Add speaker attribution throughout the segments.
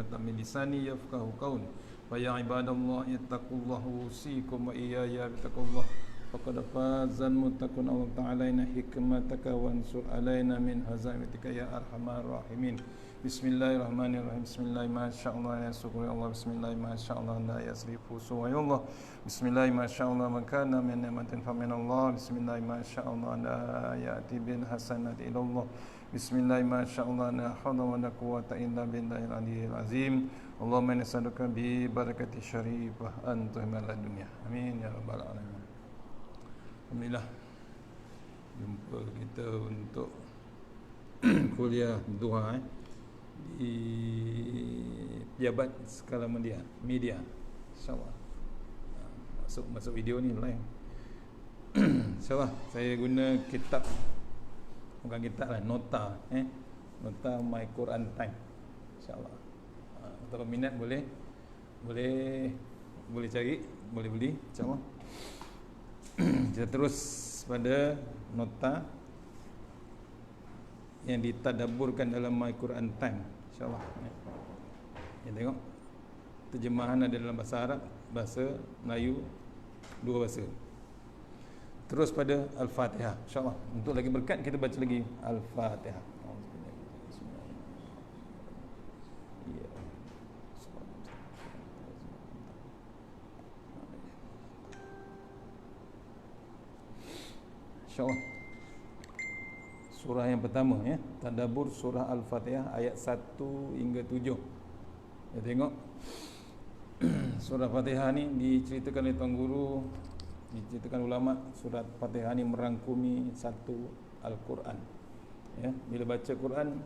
Speaker 1: uqdatan min lisani yafqahu qawli. Fa ya ibadallah ittaqullaha usikum wa iyaya bittaqullah. Faqad fazal muttaqun. Allah ta'ala inna hikmataka wansur alaina min hazaitika ya arhamar rahimin. Bismillahirrahmanirrahim. Bismillah masyaallah ya syukur Allah. Bismillah masyaallah la yasrifu suwayallah. Bismillah masyaallah man kana min ni'matin fa min Allah. Bismillah masyaallah la ya'ti bil hasanati ilallah. Bismillah masyaallah la hawla wa la quwwata illa billahil aliyyil azim. Allahumma nas'aluka bi barakati syarifah anta mal dunya. Amin ya rabbal alamin. Alhamdulillah, jumpa kita untuk kuliah duha di Pejabat Skala Media, InsyaAllah. Masuk video ni live. InsyaAllah saya guna kitab, bukan kitab lah, nota nota My Quran Time, InsyaAllah. Kalau minat boleh cari, boleh beli, InsyaAllah. Kita terus pada nota yang ditadaburkan dalam My Quran Time, InsyaAllah. Kita tengok terjemahan ada dalam bahasa Arab, bahasa Melayu, dua bahasa. Terus pada Al-Fatihah, InsyaAllah. Untuk lagi berkat kita baca lagi Al-Fatihah. InsyaAllah. Surah yang pertama, tadabbur surah Al-Fatihah ayat 1 hingga 7. Kita tengok surah Fatihah ni diceritakan oleh Tuan Guru, diceritakan ulama, surah Fatihah ni merangkumi satu Al-Quran. Bila baca Quran,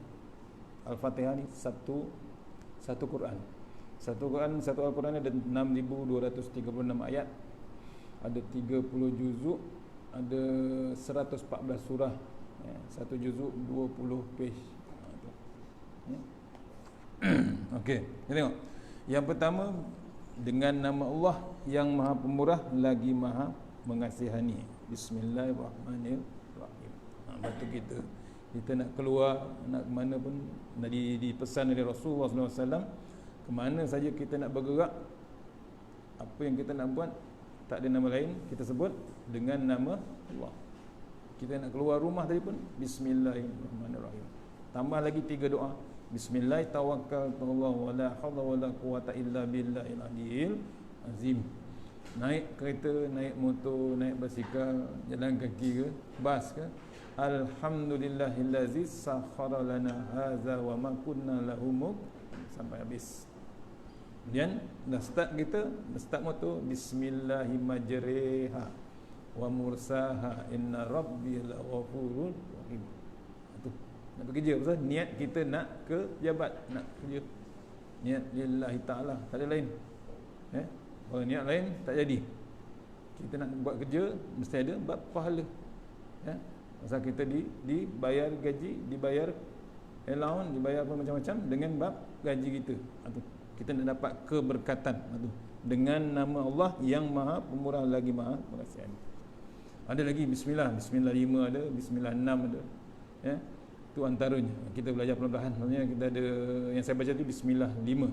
Speaker 1: Al-Fatihah ni satu Quran. Satu Al-Quran ada 6236 ayat, ada 30 juzuk, ada 114 surah, satu juzuk 20 page. Okey, kita tengok. Yang pertama, dengan nama Allah yang Maha Pemurah lagi Maha Mengasihani. Bismillahirrahmanirrahim. Batu kita nak keluar, nak ke mana pun, dipesan oleh Rasulullah SAW, ke mana saja kita nak bergerak, apa yang kita nak buat, tak ada nama lain, kita sebut dengan nama Allah. Kita nak keluar rumah tadi pun Bismillahirrahmanirrahim. Tambah lagi 3 doa. Bismillah tawakkaltu Allah wala haula wala quwata illa billahil aliyyil azim. Naik kereta, naik motor, naik basikal, jalan kaki ke, bas ke, alhamdulillahillazi sakhkhara lana hadza wa ma kunna lahu sampai habis. Kemudian dah start motor, bismillahi majriha wa mursaha inna rabbi laghafurur rahim. Nak bekerja pasal niat kita nak ke pejabat, nak kerja, niat lillahi ta'ala, tak ada lain. Kalau niat lain tak jadi. Kita nak buat kerja mesti ada bab pahala. Pasal kita dibayar gaji, dibayar allowance, dibayar apa macam-macam dengan bab gaji kita. Kita nak dapat keberkatan dengan nama Allah yang Maha Pemurah lagi Maha Mengasihani. Ada lagi Bismillah 5 ada, Bismillah 6 ada. Itu antaranya. Kita belajar perlahan-lahan. Maksudnya kita ada, yang saya baca tu Bismillah 5.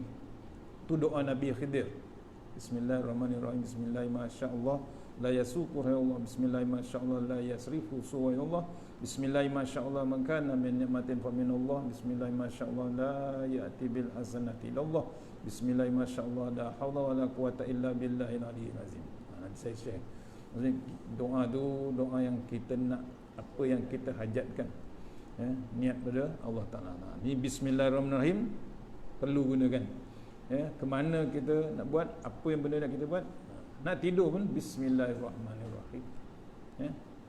Speaker 1: Itu doa Nabi Khidir. Bismillahirrahmanirrahim. Bismillah masyaallah la yasuqu Allah. Bismillah masyaallah la yasrifu suwayallah. Bismillah masyaallah man kana min ni'matin fa min Allah. Bismillah masyaallah la ya'ti bil hasanati ilallah. Bismillah masyaallah la haula wala quwata illa billahil aliyyil azim. Nanti saya share. Maksudnya doa tu doa yang kita nak, apa yang kita hajatkan, niat pada Allah Ta'ala. Ni Bismillahirrahmanirrahim perlu gunakan. Ke mana kita nak buat, apa yang benda nak kita buat. Nak tidur pun Bismillahirrahmanirrahim.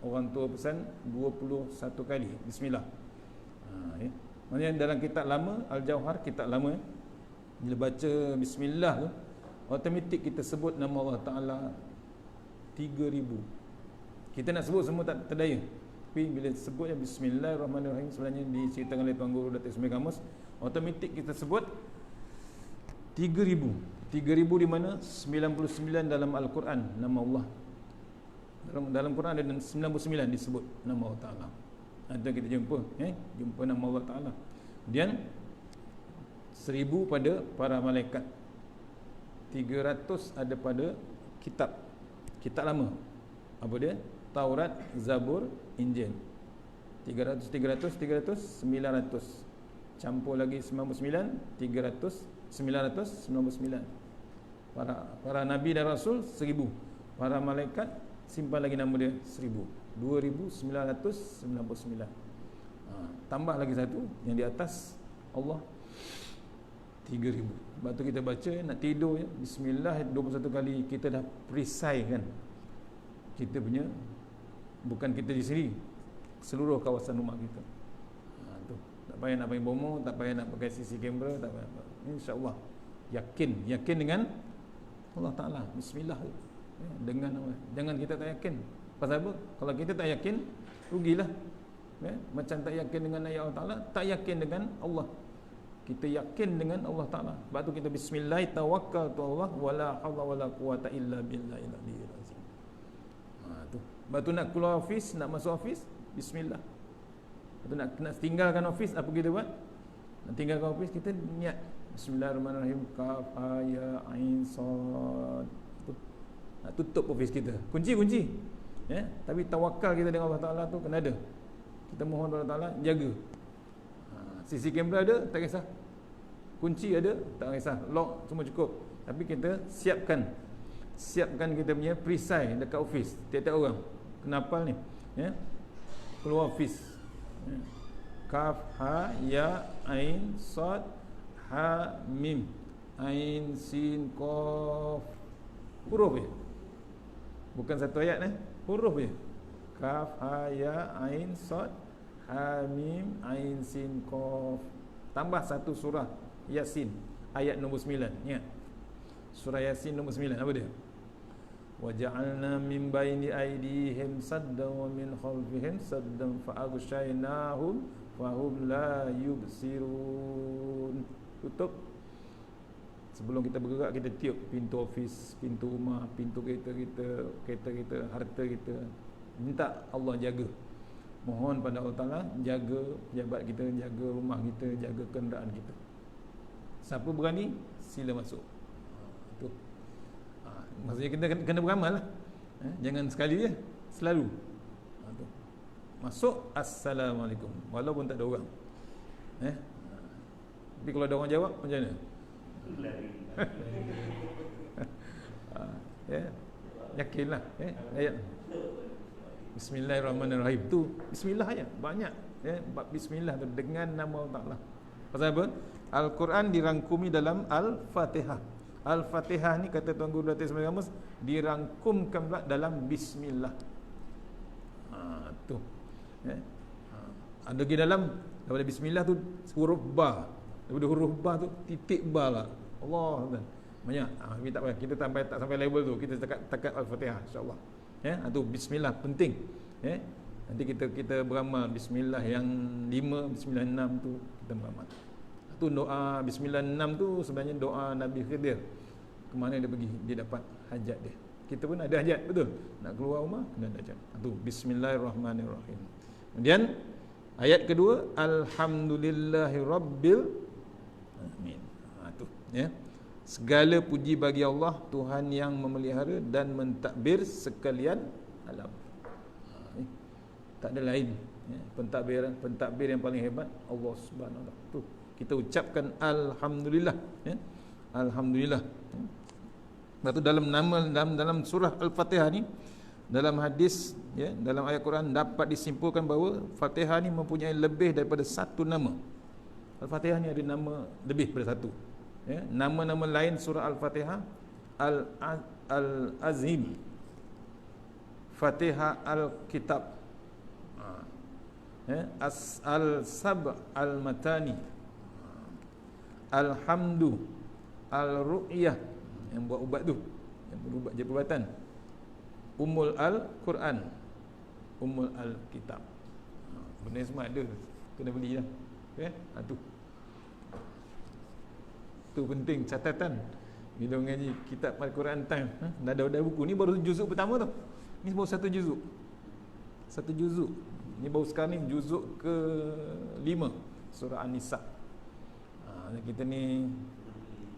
Speaker 1: Orang tua pesan 21 kali Bismillah. Maksudnya dalam kitab lama, Al-Jauhar, kitab lama, bila baca Bismillah tu, automatik kita sebut nama Allah Ta'ala 3,000. Kita nak sebut semua tak terdaya, tapi bila sebutnya Bismillahirrahmanirrahim, sebenarnya diceritakan oleh Tuan Guru Datuk Ismail Kamus, automatik kita sebut 3,000. 3,000 di mana? 99 dalam Al-Quran nama Allah. Dalam Quran ada 99 disebut nama Allah Ta'ala. Ada kita jumpa nama Allah Ta'ala. Kemudian 1000 pada para malaikat, 300 ada pada kitab lama. Apa dia? Taurat, Zabur, Injil. 300 900 campur lagi 99, 300 999. Para nabi dan rasul 1000. Para malaikat simpan lagi nama dia 1000, 2999. Tambah lagi satu yang di atas Allah 3000. Sebab tu kita baca nak tidur ya, bismillah 21 kali, kita dah perisai kan kita punya, bukan kita di sini, seluruh kawasan rumah kita. Tu tak payah nak pakai bomo, tak payah nak pakai CC kamera, tak payah. InsyaAllah yakin dengan Allah Ta'ala. Bismillah dengan Allah. Jangan kita tak yakin. Pasal apa? Kalau kita tak yakin, rugilah. Macam tak yakin dengan ayat Allah Ta'ala, tak yakin dengan Allah. Kita yakin dengan Allah Ta'ala. Sebab tu kita bismillah tawakkaltu Allah wala haula wala quwata illa billahil aliyyil azim. Tu. Sebab tu nak keluar office, nak masuk office, bismillah. Sebab tu nak tinggalkan office, apa kita buat? Nak tinggalkan office, kita niat bismillahirrahmanirrahim, kaf ha ya ain sad. Nak tutup office kita. Kunci. Tapi tawakal kita dengan Allah Ta'ala tu kena ada. Kita mohon Allah Ta'ala jaga. CC kamera ada, tak kisah. Kunci ada, tak kisah. Lock semua cukup. Tapi kita siapkan kita punya perisai dekat office. Tiap-tiap orang kena hafal ni. Keluar office. Kaf ha ya ain sad ha mim ain sin qaf. Huruf je. Bukan satu ayat huruf je. Kaf ha ya ain sad ha mim ain sin qaf. Tambah satu surah Yasin ayat nombor 9. Ingat. Surah Yasin nombor 9 apa dia? Wa ja'alna min baini aydihim saddan wa min khalfihim saddan fa aghshaynahum fahum la yubsirun. Tutup. Sebelum kita bergerak, kita tiup pintu office, pintu rumah, pintu kereta kita, harta kita. Minta Allah jaga. Mohon pada Allah Ta'ala jaga pejabat kita, jaga rumah kita, jaga kenderaan kita. Siapa berani, sila masuk. Itu. Maksudnya kita kena beramal lah. Jangan sekali je, selalu. Itu. Masuk, Assalamualaikum. Walaupun tak ada orang. Tapi kalau ada orang jawab, macam mana? Yakinlah. Ayat Bismillahirrahmanirrahim tu bismillah aja banyak bab bismillah tu dengan nama Allah Ta'ala. Pasal apa? Al-Quran dirangkumi dalam Al-Fatihah. Al-Fatihah ni kata Tuan Guru Datuk Ismail Gamus dirangkumkan pula dalam bismillah. Tu. Ada di dalam daripada bismillah tu huruf ba. Daripada huruf ba tu titik ba lah. Allah banyak. Tapi tak payah, kita tak sampai level tu. Kita takat Al-Fatihah insya-Allah. Tu bismillah penting. Nanti kita beramal bismillah yang 5, bismillah 6 tu kita beramal. Tu doa bismillah 6 tu sebenarnya doa Nabi Khidir. Ke mana dia pergi, dia dapat hajat dia. Kita pun ada hajat, betul? Nak keluar rumah kena ada hajat. Tu bismillahirrahmanirrahim. Kemudian ayat kedua, alhamdulillahirabbil alamin. Tu segala puji bagi Allah, Tuhan yang memelihara dan mentadbir sekalian alam. Tak ada lain. Pentadbir yang paling hebat Allah Subhanahu Wa Taala. Tu kita ucapkan alhamdulillah. Alhamdulillah. Lepas tu dalam surah Al-Fatihah ni, dalam hadis dalam ayat Quran dapat disimpulkan bahawa Fatihah ni mempunyai lebih daripada satu nama. Al-Fatihah ni ada nama lebih daripada satu. Nama-nama lain surah Al-Fatihah Al-Azim, Fatihah Al-Kitab, Al-Sab Al-Matani, Alhamdu, Al-Ru'yah yang buat ubat tu, yang berubat je perubatan, Ummul Al-Quran, Ummul Al-Kitab. Benda semua ada, kena beli lah. Tu penting catatan bila mengaji kitab Al-Quran time. Dah buku ni baru juzuk pertama tu. Ni baru satu juzuk. Ni baru sekarang ni juzuk ke-5 surah An-Nisa. Kita ni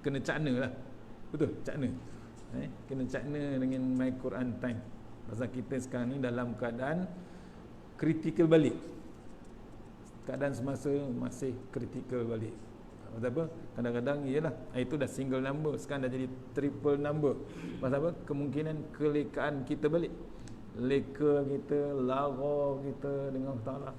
Speaker 1: kena cakna lah. Betul, cakna. Kena cakna dengan My Quran Time. Pasal kita sekarang ni dalam keadaan kritikal balik. Keadaan semasa masih kritikal balik. Pasal apa? Kadang-kadang iyalah, itu dah single number, sekarang dah jadi triple number. Pasal apa? Kemungkinan kelekaan kita balik. Leka kita, lara kita dengan Allah Ta'ala.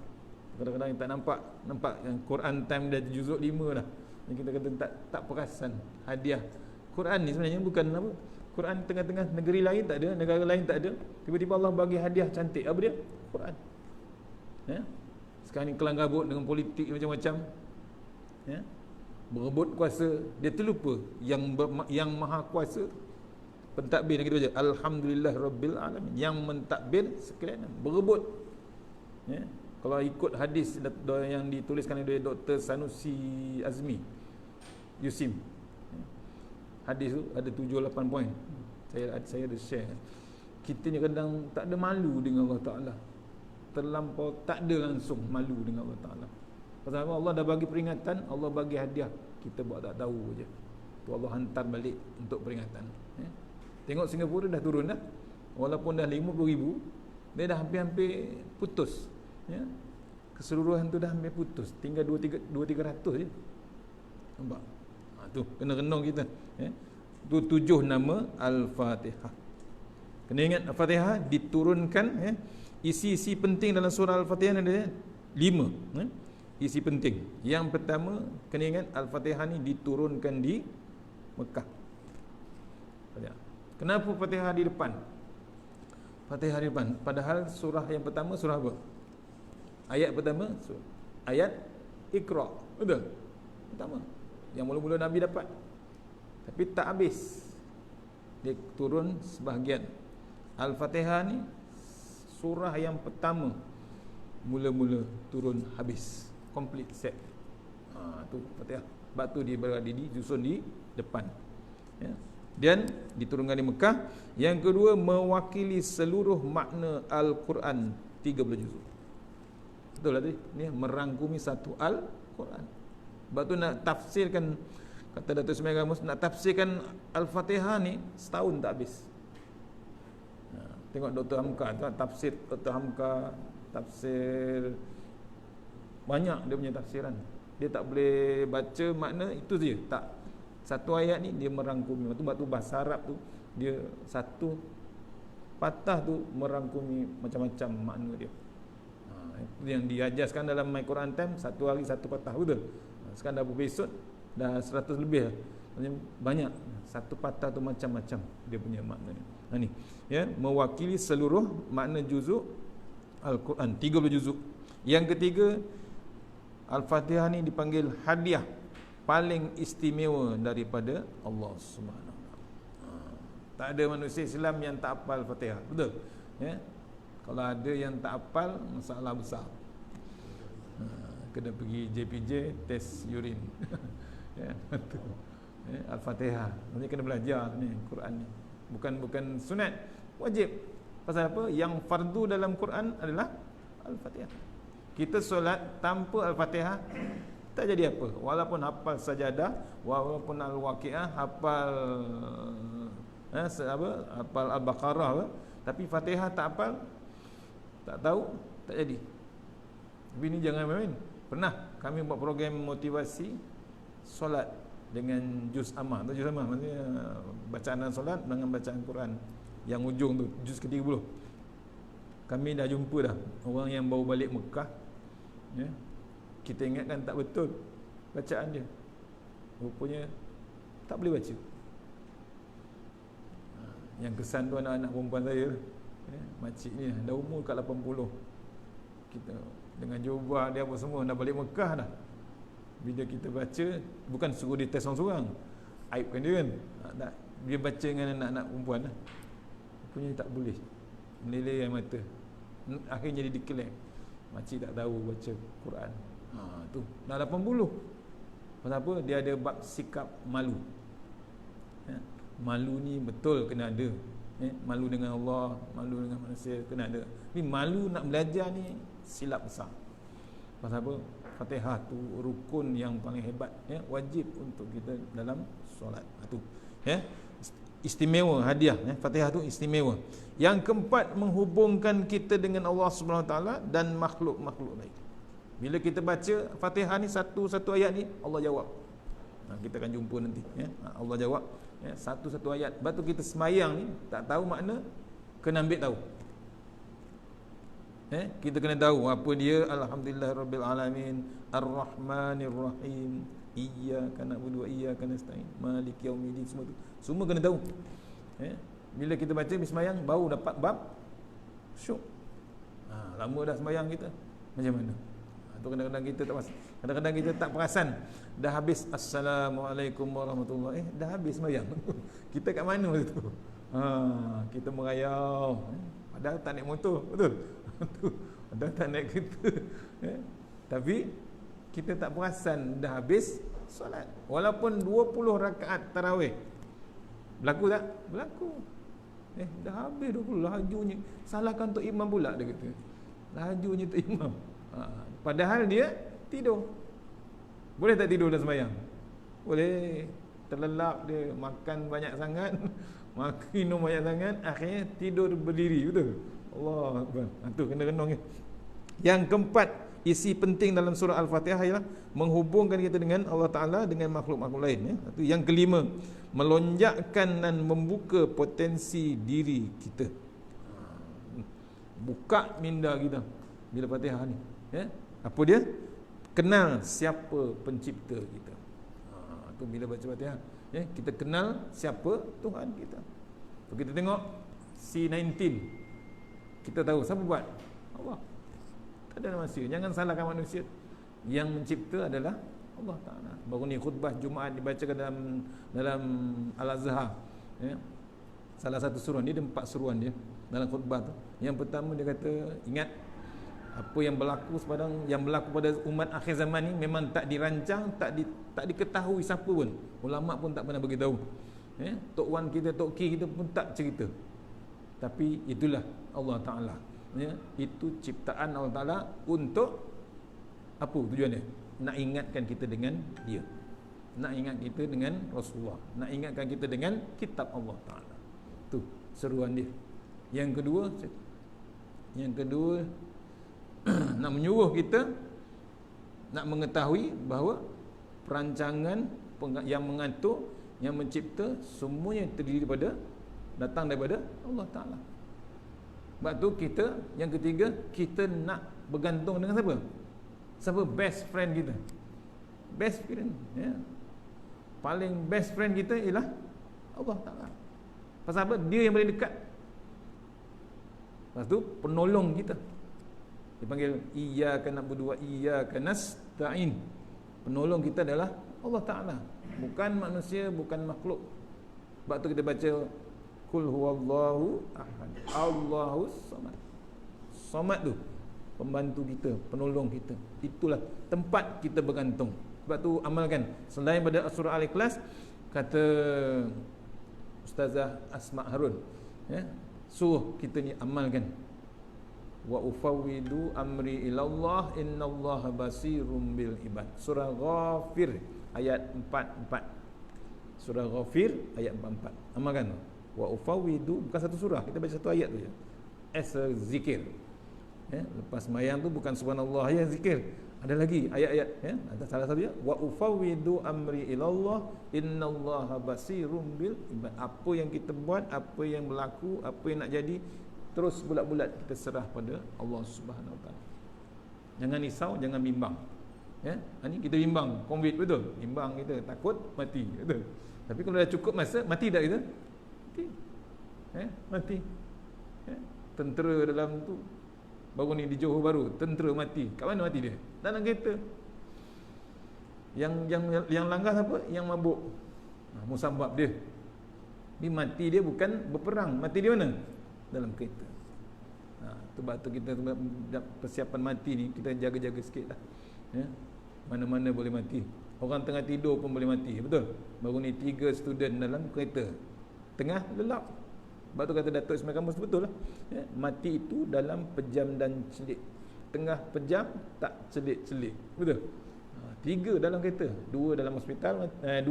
Speaker 1: Kadang-kadang kita nampak yang Quran Time dah juzuk 5 dah. Yang kita kata tak perasan hadiah. Quran ni sebenarnya bukan apa? Quran tengah-tengah negeri lain tak ada, negara lain tak ada. Tiba-tiba Allah bagi hadiah cantik. Apa dia? Quran. Ya? Sekarang ni kelang kabut dengan politik macam-macam. Ya? Berebut kuasa, dia terlupa yang maha kuasa. Pentadbir kita baca alhamdulillah rabbil alamin, yang mentadbir sekalian berebut. Ya? Kalau ikut hadis yang dituliskan oleh Dr. Sanusi Azmi Yusim, hadis tu ada 7-8 poin. Saya ada share. Kita ni kadang tak ada malu dengan Allah Ta'ala, terlampau tak ada langsung malu dengan Allah Ta'ala. Pasal Allah dah bagi peringatan, Allah bagi hadiah, kita buat tak tahu je. Tu Allah hantar balik untuk peringatan. Tengok Singapura dah turun dah. Walaupun dah 50,000, dia dah hampir-hampir putus. Ya? Keseluruhan tu dah hampir putus, tinggal 2-300 je. Nampak? Tu kena renung kita. Ya? Tu 7 nama Al-Fatihah. Kena ingat Al-Fatihah diturunkan, ya? Isi-isi penting dalam surah Al-Fatihah ada 5, ya? Isi penting. Yang pertama, kena ingat Al-Fatihah ni diturunkan di Mekah. Kenapa Fatihah di depan? Fatihah di depan. Padahal surah yang pertama surah apa? Ayat pertama ayat Iqra. Betul? Pertama. Yang mula-mula Nabi dapat. Tapi tak habis. Dia turun sebahagian. Al-Fatihah ni surah yang pertama mula-mula turun habis. Complete set. Tu Fatihah. Sebab tu dia berada disusun di depan. Ya. Dan diturunkan di Mekah. Yang kedua, mewakili seluruh makna Al-Quran 30 juzuk. Betul lah tadi. Ni merangkumi satu Al-Quran. Sebab tu nak tafsirkan, kata Datuk Ismail Gamus, nak tafsirkan Al-Fatihah ni setahun tak habis. Tengok Dr. Hamka, tafsir Dr. Hamka, tafsir banyak dia punya tafsiran. Dia tak boleh baca makna itu saja. Tak. Satu ayat ni dia merangkumi. Sebab tu bahasa Arab tu dia satu patah tu merangkumi macam-macam makna dia. Itu yang diajarkan dalam My Quran Time, satu hari satu patah. Betul? Sekarang dah berbesot dah 100 lebih. Banyak. Satu patah tu macam-macam dia punya makna ni. Ni ya, mewakili seluruh makna juzuk Al-Quran 30 juzuk. Yang ketiga, Al-Fatihah ni dipanggil hadiah paling istimewa daripada Allah Subhanahu Wa Taala. Tak ada manusia Islam yang tak hafal Al-Fatihah. Betul? Ya. Kalau ada yang tak hafal, masalah besar. Kena pergi JPJ test urin. Ya, betul. Ya, Al-Fatihah. Nanti kena belajar ni Quran ni. Bukan sunat, wajib. Pasal apa? Yang fardu dalam Quran adalah Al-Fatihah. Kita solat tanpa Al-Fatihah tak jadi apa. Walaupun hafal sajadah, walaupun Al-Waqiah, hafal hafal Al-Baqarah, tapi Fatihah tak hafal, tak tahu, tak jadi. Tapi ni jangan main. Pernah kami buat program motivasi solat dengan juz amah. Juz amah maksudnya bacaan solat dengan bacaan Quran. Yang ujung tu juz ke-30. Kami dah jumpa dah orang yang baru balik Mekah. Ya. Kita ingatkan tak betul bacaan dia. Rupanya tak boleh baca. Yang kesan tu anak-anak perempuan saya, ya, makcik ni dah umur kat 80. Kita dengan jubah dia apa semua dah balik Mekah dah. Bila kita baca, bukan suruh dia test seorang-seorang, aibkan dia kan. Dia baca dengan anak-anak perempuan lah. Rupanya tak boleh, meleleh mata. Akhirnya dia declare, makcik tak tahu baca Quran. Tu dah 80. Pasal apa? Dia ada bab sikap malu. Ya. Malu ni betul kena ada. Ya. Malu dengan Allah, malu dengan manusia kena ada. Tapi malu nak belajar ni silap besar. Pasal apa? Fatihah tu rukun yang paling hebat, ya, wajib untuk kita dalam solat. Itu, ya. Istimewa hadiah, ya. Fatihah tu istimewa. Yang keempat, menghubungkan kita dengan Allah Subhanahu Wa Taala dan makhluk-makhluk lain. Bila kita baca Fatihah ni satu ayat ni, Allah jawab. Kita akan jumpa nanti, ya. Allah jawab, ya, satu ayat. Lepas tu kita semayang ni tak tahu makna, kena ambil tahu. Kita kena tahu apa dia. Alhamdulillahirabbil alamin, Ar-Rahmanir Rahim, Iyyaka na'budu wa iyyaka nasta'in, Maliki yaumiddin. Semua kena tahu. Bila kita baca bismayang baru dapat bab syuk. Lama dah sembahyang kita, macam mana? Tu kadang-kadang kita tak perasan dah habis assalamualaikum warahmatullahi, dah habis sembahyang. Kita kat mana waktu tu? Kita merayau, padahal tak naik motor, betul? Padahal tak naik kereta, tapi kita tak perasan dah habis solat. Walaupun 20 rakaat tarawih, berlaku tak? Berlaku. Dah habis 20, lajunya. Salahkan Tok Imam pula, dia kata. Lajunya Tok Imam. Padahal dia tidur. Boleh tak tidur dalam sembahyang? Boleh. Terlelap dia, makan banyak sangat, minum banyak sangat, akhirnya tidur berdiri, betul? Allah Akbar. Itu kena renung. Yang keempat, isi penting dalam surah Al-Fatihah ialah menghubungkan kita dengan Allah Ta'ala, dengan makhluk-makhluk lain, ya. Itu yang kelima, melonjakkan dan membuka potensi diri kita. Buka minda kita bila Fatihah ni, ya. Apa dia? Kenal siapa pencipta kita. Itu bila baca Fatihah, ya, kita kenal siapa Tuhan kita. Kita tengok C19, kita tahu siapa buat? Allah. Tak ada manusia. Jangan salahkan manusia. Yang mencipta adalah Allah Ta'ala. Baru ni khutbah Jumaat dibacakan dalam Al-Azhar, ya. Salah satu suruhan, dia ada 4 suruhan dia dalam khutbah tu. Yang pertama dia kata, ingat apa yang berlaku pada umat akhir zaman ni memang tak dirancang, tak diketahui siapa pun. Ulama pun tak pernah beritahu. Tok Wan kita, Tok Ki kita pun tak cerita. Tapi itulah Allah Ta'ala, ya. Itu ciptaan Allah Ta'ala untuk apa tujuan dia? Nak ingatkan kita dengan dia, nak ingat kita dengan Rasulullah, nak ingatkan kita dengan kitab Allah Ta'ala. Tu seruan dia. Yang kedua nak menyuruh kita nak mengetahui bahawa perancangan yang mengatur, yang mencipta, semuanya terdiri datang daripada Allah Ta'ala. Sebab tu kita, yang ketiga, kita nak bergantung dengan siapa? Siapa best friend kita? Best friend, ya. Paling best friend kita ialah Allah Ta'ala. Pasal apa? Dia yang paling dekat. Lepas tu penolong kita. Dipanggil Iyyaka na'budu wa iyyaka nasta'in. Penolong kita adalah Allah Ta'ala, bukan manusia, bukan makhluk. Sebab tu kita baca Qul huwallahu ahad, Allahus samad. Samad tu pembantu kita, penolong kita. Itulah tempat kita bergantung. Sebab tu amalkan. Selain pada surah Al-Ikhlas, kata Ustazah Asma Harun, ya, suruh kita ni amalkan. Wa ufawwidu amri ilallah innallaha basirum bil ibad. Surah Ghafir ayat 44. Surah Ghafir ayat 44. Amalkan tu. Wa ufawwidu, bukan satu surah, kita baca satu ayat tu je. As a zikir. Ya, lepas sembahyang tu bukan subhanallah ya, zikir. Ada lagi ayat-ayat, ya. Ada salah satu ya, wa ufawwidu amri ilallah innallaha basirum bil ibad. Apa yang kita buat, apa yang berlaku, apa yang nak jadi, terus bulat-bulat kita serah pada Allah Subhanahu Wa Taala. Jangan risau, jangan bimbang. Ya, ini kita bimbang, COVID betul. Bimbang kita, takut mati, betul. Tapi kalau dah cukup masa, mati tak kita? Mati. Mati. Tentera dalam tu baru ni di Johor Baru, tentera mati. Kat mana mati dia? Dalam kereta. Yang langgar apa? Yang mabuk. Musabab dia. Ni mati dia bukan berperang, mati dia mana? Dalam kereta. Sebab tu kita persiapan mati ni kita jaga-jaga sikit lah, ya. Mana-mana boleh mati. Orang tengah tidur pun boleh mati, betul? Baru ni 3 student dalam kereta, tengah lelap. Sebab tu kata Datuk Ismail Kamus, betul lah, ya. Mati itu dalam pejam dan celik. tengah pejam tak celik-celik. Betul? 3 dalam kereta, 2 dalam hospital, 2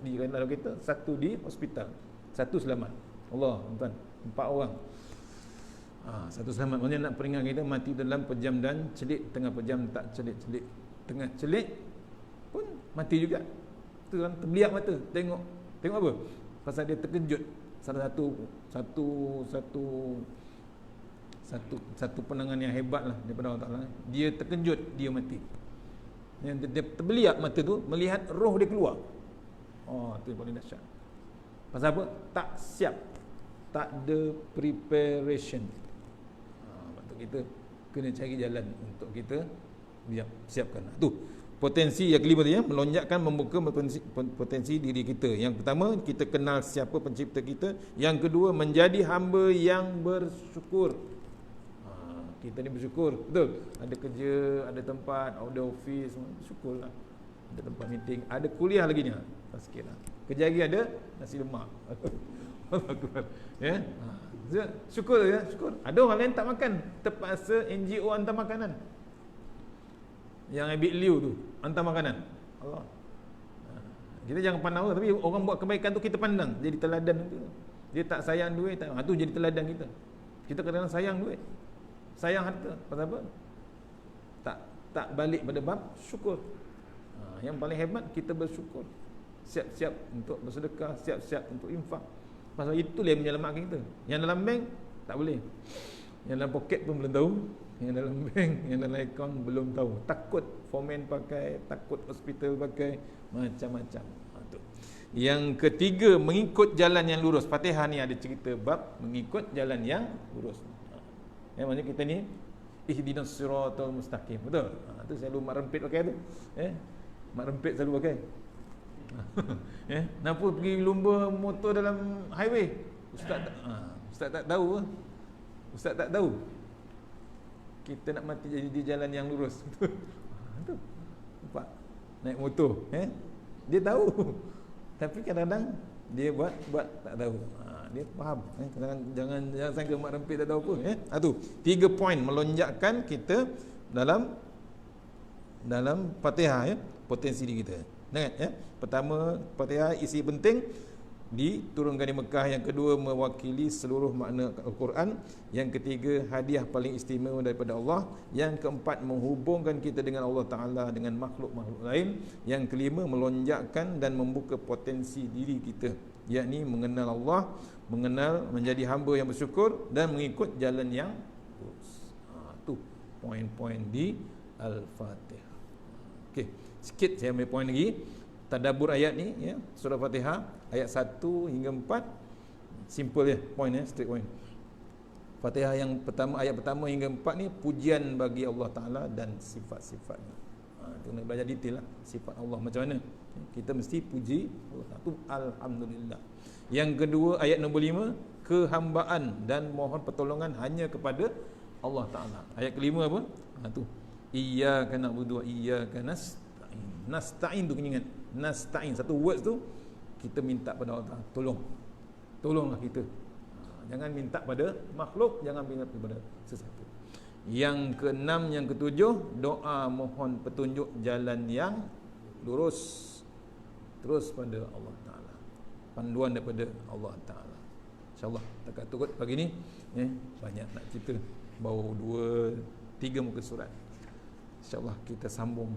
Speaker 1: di dalam kereta, 1 di hospital, 1 selamat. Allah, tuan, 4 orang. 1 selamat. Maksudnya nak peringat kita mati dalam pejam dan celik, tengah pejam tak celik-celik, tengah celik pun mati juga. Tu kan terbeliak mata, tengok apa? Pasal dia terkejut. Salah satu penangan yang hebat lah daripada Allah Ta'ala. Dia terkejut, dia mati. Yang dia terbeliak mata tu melihat roh dia keluar. Tu yang paling dahsyat. Pasal apa? Tak siap, tak ada preparation. Untuk kita kena cari jalan untuk kita siapkan. Tu potensi yang kelima tu ya, melonjakkan, membuka potensi diri kita. Yang pertama, kita kenal siapa pencipta kita. Yang kedua, menjadi hamba yang bersyukur. Kita ni bersyukur, betul. Ada kerja, ada tempat, ada office, bersyukurlah. Ada tempat meeting, ada kuliah lagi ni. Sikitlah. Kerja lagi ada, nasi lemak. Ya. Syukur ya, syukur. Ada orang lain tak makan, terpaksa NGO hantar makanan. Yang ambil liu tu hantar makanan. Allah. Kita jangan pandang, tapi orang buat kebaikan tu kita pandang, jadi teladan tu. Dia tak sayang duit, tu jadi teladan kita. Kita kadang-kadang sayang duit, sayang harta. Pasal apa? Tak balik pada bab syukur. Yang paling hebat kita bersyukur. Siap-siap untuk bersedekah, siap-siap untuk infak. Pasal itulah yang menyelamatkan kita. Yang dalam bank tak boleh. Yang dalam poket pun belum tahu. Yang dalam bank, yang dalam akaun belum tahu. Takut fomen pakai, takut hospital pakai, macam-macam. Yang ketiga, mengikut jalan yang lurus. Fatihah ni ada cerita bab mengikut jalan yang lurus. Yang maksudnya kita ni ihdinas siratal mustaqim. Betul? Tu selalu mak rempit pakai tu. Mak rempit selalu pakai. Kenapa pergi lumba motor dalam highway? Ustaz tak tahu. Ustaz tak tahu. Kita nak mati jadi di jalan yang lurus. Tu. Nampak? Naik motor, dia tahu. Tapi kadang-kadang dia buat tak tahu. Dia faham. Jangan sangka mak rempit tak tahu apa. Tu 3 poin melonjakkan kita dalam Fatihah potensi diri kita. Ingat pertama, Fatihah isi penting diturunkan di Mekah. Yang kedua, mewakili seluruh makna Al-Quran. Yang ketiga, hadiah paling istimewa daripada Allah. Yang keempat, menghubungkan kita dengan Allah Ta'ala, dengan makhluk-makhluk lain. Yang kelima, melonjakkan dan membuka potensi diri kita, yakni mengenal Allah, mengenal, menjadi hamba yang bersyukur dan mengikut jalan yang lurus. Tu poin-poin di Al-Fatihah. Okey, sikit saya ambil poin lagi. Tadabbur ayat ni surah Fatihah ayat 1 hingga 4. Simple poin straight point. Fatihah yang pertama, ayat pertama hingga 4 ni pujian bagi Allah Taala dan sifat-sifatnya. Kita nak belajar detail lah sifat Allah macam mana. Kita mesti puji Allah. Tu alhamdulillah. Yang kedua ayat nombor 5, kehambaan dan mohon pertolongan hanya kepada Allah Taala. Ayat kelima apa? Tu iyyaka na'budu wa iyyaka nasta'in. Nasta'in tu kena ingat. Nasta'in, satu words tu kita minta pada Allah Ta'ala, tolonglah kita. Jangan minta pada makhluk, jangan minta kepada sesuatu. Yang keenam, yang ketujuh, doa mohon petunjuk jalan yang lurus terus pada Allah Ta'ala, panduan daripada Allah Ta'ala. InsyaAllah tak tukut pagi ni banyak nak cerita, baru 2-3 muka surat. InsyaAllah kita sambung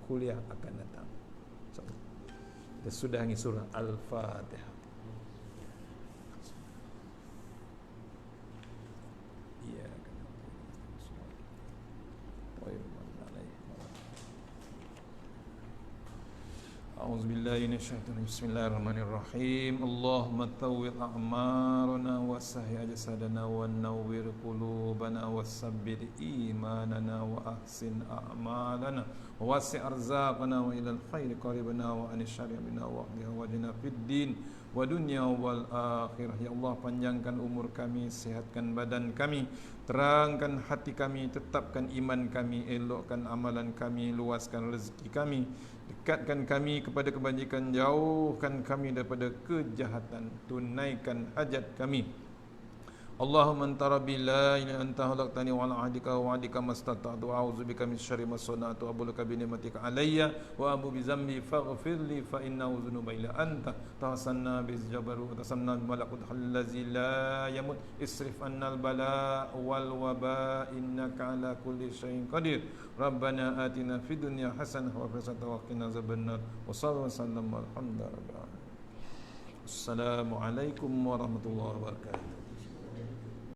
Speaker 1: kuliah akan datang. Kita sudahi surah Al-Fatihah. A'udzubillahi minasyaitonir rajim. Bismillahirrahmanirrahim. Allahumma tawwid a'marana wa sahih jasadana wa nawwir qulubana wa sabbit imanana wa ahsin a'malana wa wasi' arzaqana wa ilal khairi qaribana wa anis syarri bina wa wajina fid din wa dunya wal akhirah. Ya Allah, panjangkan umur kami, sihatkan badan kami, terangkan hati kami, tetapkan iman kami, elokkan amalan kami, luaskan rezeki kami, dekatkan kami kepada kebajikan, jauhkan kami daripada kejahatan, tunaikan hajat kami, Allahumma anta rabbi la ilaha anta khalaqtani wa ala ahdika wa wa'dika mastata'tu wa a'udzu bika min syarri ma sana'tu wa abuluka bi ni'matika alayya wa abu bi zambi faghfir li fa innahu dzunuba illa anta tawassalna bi jabaru wa tasamna bi malakut allazi la yamut isrif anna al bala wal waba innaka ala kulli syai'in qadir rabbana atina fid dunya hasanah wa fil akhirati wa qina azabannar wa sallallahu alaihi wasallam. Assalamualaikum warahmatullahi wabarakatuh.